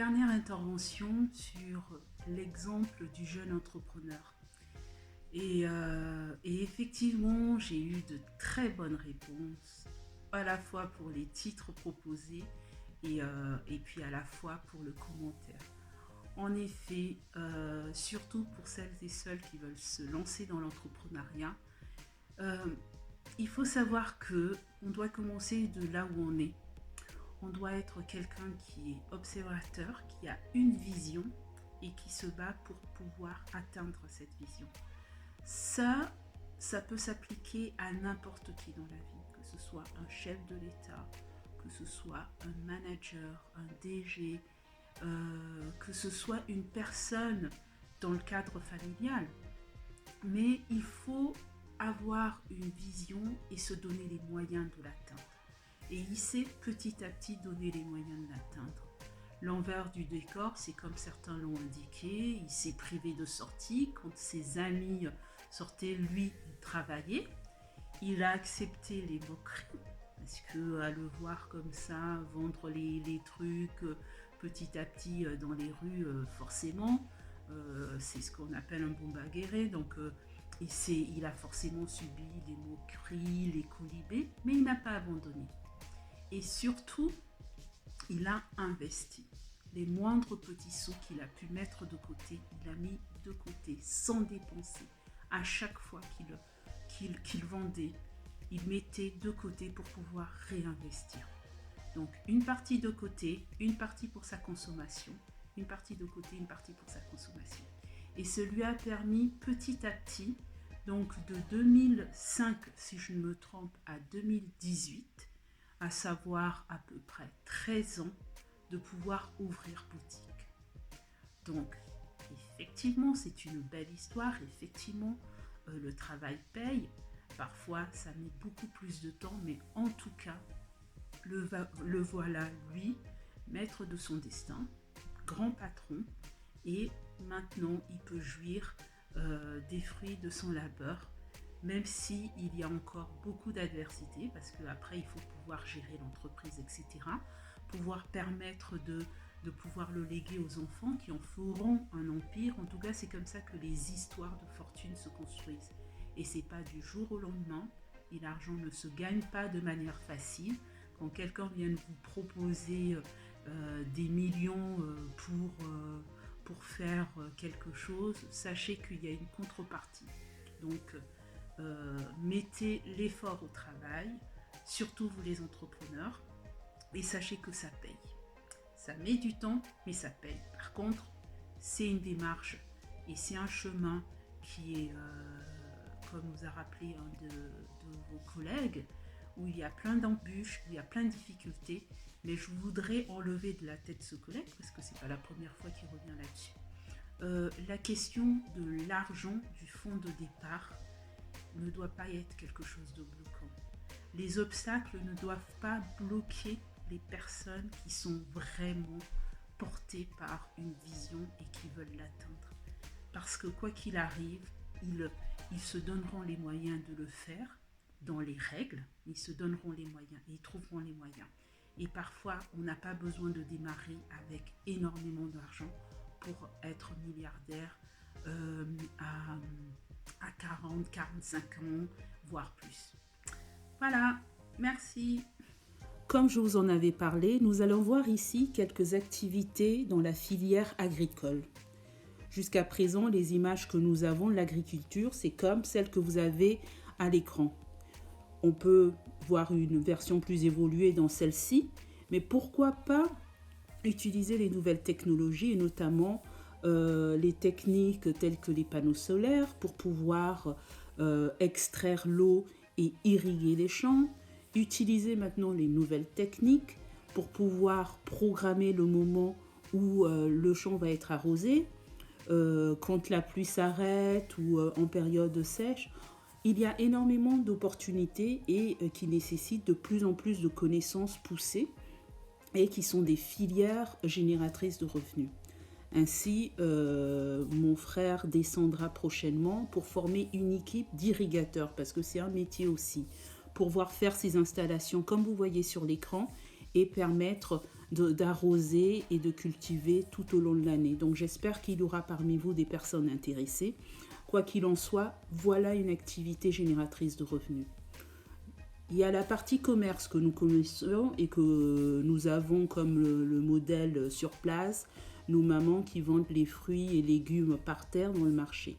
dernière intervention sur l'exemple du jeune entrepreneur. Et effectivement, j'ai eu de très bonnes réponses, à la fois pour les titres proposés et puis à la fois pour le commentaire. En effet, surtout pour celles et ceux qui veulent se lancer dans l'entrepreneuriat, euh, il faut savoir que on doit commencer de là où on est. On doit être quelqu'un qui est observateur, qui a une vision et qui se bat pour pouvoir atteindre cette vision. Ça peut s'appliquer à n'importe qui dans la vie, que ce soit un chef de l'État, que ce soit un manager, un DG, que ce soit une personne dans le cadre familial. Mais il faut avoir une vision et se donner les moyens de l'atteindre. Et il sait petit à petit donner les moyens de l'atteindre. L'envers du décor, c'est comme certains l'ont indiqué, il s'est privé de sortie. Quand ses amis sortaient, lui, il travaillait. Il a accepté les moqueries, parce que à le voir comme ça, vendre les trucs petit à petit dans les rues, forcément, c'est ce qu'on appelle un bombaguéré. Donc, il a forcément subi les moqueries, les colibés, mais il n'a pas abandonné. Et surtout, il a investi. Les moindres petits sous qu'il a pu mettre de côté, il a mis de côté sans dépenser. À chaque fois qu'il vendait, il mettait de côté pour pouvoir réinvestir. Donc une partie de côté, une partie pour sa consommation, une partie de côté, une partie pour sa consommation. Et ce lui a permis petit à petit, donc de 2005, si je ne me trompe, à 2018, à savoir à peu près 13 ans, de pouvoir ouvrir boutique. Donc, effectivement, c'est une belle histoire. Effectivement, le travail paye. Parfois, ça met beaucoup plus de temps, mais en tout cas, le voilà, lui, maître de son destin, grand patron, et maintenant, il peut jouir des fruits de son labeur, même s'il y a encore beaucoup d'adversité, parce qu'après, il faut pouvoir gérer l'entreprise, etc., pouvoir permettre de pouvoir le léguer aux enfants qui en feront un empire. En tout cas, c'est comme ça que les histoires de fortune se construisent. Et c'est pas du jour au lendemain, et l'argent ne se gagne pas de manière facile. Quand quelqu'un vient vous proposer des millions pour faire quelque chose, sachez qu'il y a une contrepartie. Donc, mettez l'effort au travail, surtout vous les entrepreneurs, et sachez que ça paye. Ça met du temps, mais ça paye. Par contre, c'est une démarche et c'est un chemin qui est, comme nous a rappelé un de vos collègues, où il y a plein d'embûches, où il y a plein de difficultés, mais je voudrais enlever de la tête ce collègue, parce que c'est pas la première fois qu'il revient là-dessus. La question de l'argent du fonds de départ ne doit pas être quelque chose de bloquant. Les obstacles ne doivent pas bloquer les personnes qui sont vraiment portées par une vision et qui veulent l'atteindre. Parce que quoi qu'il arrive, ils se donneront les moyens de le faire dans les règles, ils se donneront les moyens et ils trouveront les moyens. Et parfois, on n'a pas besoin de démarrer avec énormément d'argent pour être milliardaire à 40, 45 ans, voire plus. Voilà, merci. Comme je vous en avais parlé, nous allons voir ici quelques activités dans la filière agricole. Jusqu'à présent, les images que nous avons de l'agriculture, c'est comme celles que vous avez à l'écran. On peut voir une version plus évoluée dans celle-ci, mais pourquoi pas utiliser les nouvelles technologies et notamment les techniques telles que les panneaux solaires pour pouvoir extraire l'eau et irriguer les champs. Utiliser maintenant les nouvelles techniques pour pouvoir programmer le moment où le champ va être arrosé, quand la pluie s'arrête ou en période sèche. Il y a énormément d'opportunités et qui nécessitent de plus en plus de connaissances poussées et qui sont des filières génératrices de revenus. Ainsi, mon frère descendra prochainement pour former une équipe d'irrigateurs, parce que c'est un métier aussi, pour pouvoir faire ces installations comme vous voyez sur l'écran et permettre d'arroser et de cultiver tout au long de l'année. Donc j'espère qu'il y aura parmi vous des personnes intéressées. Quoi qu'il en soit, voilà une activité génératrice de revenus. Il y a la partie commerce que nous connaissons et que nous avons comme le modèle sur place, nos mamans qui vendent les fruits et légumes par terre dans le marché.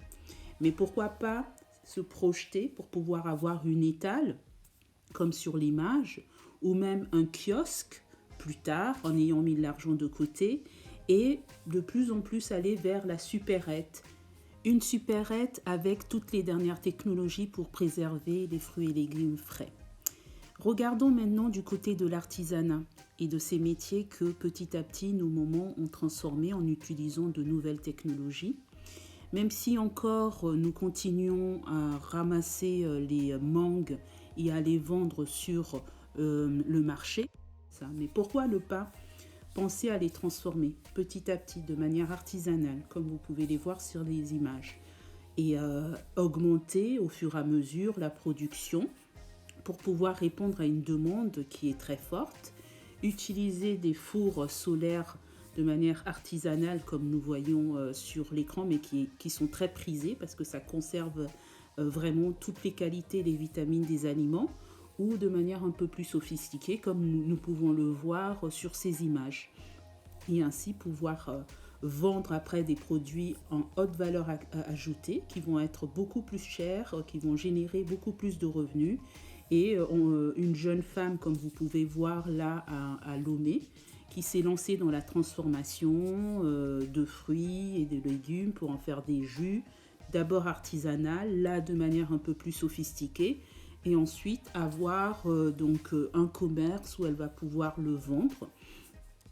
Mais pourquoi pas se projeter pour pouvoir avoir une étale, comme sur l'image, ou même un kiosque plus tard, en ayant mis de l'argent de côté, et de plus en plus aller vers la supérette. Une supérette avec toutes les dernières technologies pour préserver les fruits et légumes frais. Regardons maintenant du côté de l'artisanat et de ces métiers que petit à petit nos mamans ont transformés en utilisant de nouvelles technologies. Même si encore nous continuons à ramasser les mangues et à les vendre sur le marché, mais pourquoi ne pas penser à les transformer petit à petit de manière artisanale, comme vous pouvez les voir sur les images, et augmenter au fur et à mesure la production pour pouvoir répondre à une demande qui est très forte, utiliser des fours solaires de manière artisanale comme nous voyons sur l'écran, mais qui sont très prisés parce que ça conserve vraiment toutes les qualités, les vitamines des aliments, ou de manière un peu plus sophistiquée comme nous pouvons le voir sur ces images. Et ainsi pouvoir vendre après des produits en haute valeur ajoutée qui vont être beaucoup plus chers, qui vont générer beaucoup plus de revenus. Et une jeune femme, comme vous pouvez voir là à Lomé, qui s'est lancée dans la transformation de fruits et de légumes pour en faire des jus, d'abord artisanal, là de manière un peu plus sophistiquée, et ensuite avoir donc un commerce où elle va pouvoir le vendre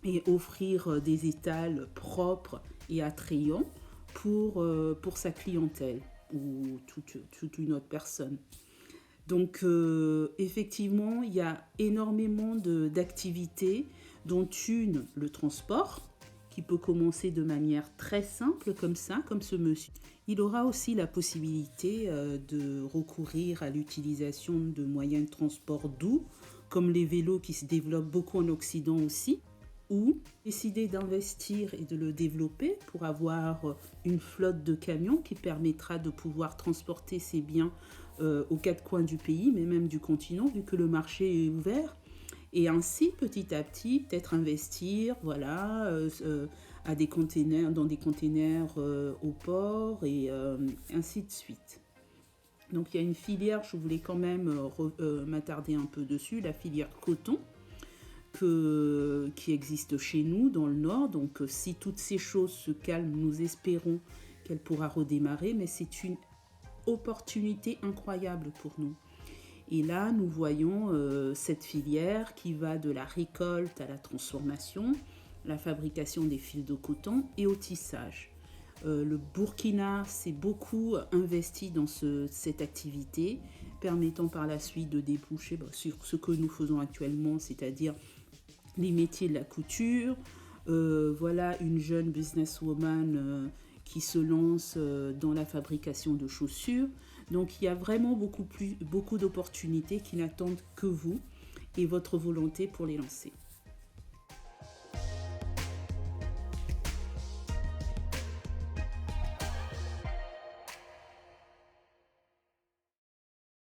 et offrir des étals propres et attrayants pour sa clientèle ou toute une autre personne. Donc effectivement, il y a énormément d'activités, dont une, le transport, qui peut commencer de manière très simple comme ça, comme ce monsieur. Il aura aussi la possibilité de recourir à l'utilisation de moyens de transport doux, comme les vélos qui se développent beaucoup en Occident aussi, ou décider d'investir et de le développer pour avoir une flotte de camions qui permettra de pouvoir transporter ses biens aux quatre coins du pays, mais même du continent, vu que le marché est ouvert. Et ainsi, petit à petit, peut-être investir à des containers, dans des containers au port et ainsi de suite. Donc il y a une filière, je voulais quand même m'attarder un peu dessus, la filière coton, qui existe chez nous dans le Nord. Donc si toutes ces choses se calment, nous espérons qu'elle pourra redémarrer, mais c'est une opportunité incroyable pour nous. Et là, nous voyons cette filière qui va de la récolte à la transformation, la fabrication des fils de coton et au tissage. Le Burkina s'est beaucoup investi dans cette activité, permettant par la suite de déboucher sur ce que nous faisons actuellement, c'est-à-dire les métiers de la couture. Voilà une jeune businesswoman qui se lance dans la fabrication de chaussures. Donc il y a vraiment beaucoup d'opportunités qui n'attendent que vous et votre volonté pour les lancer.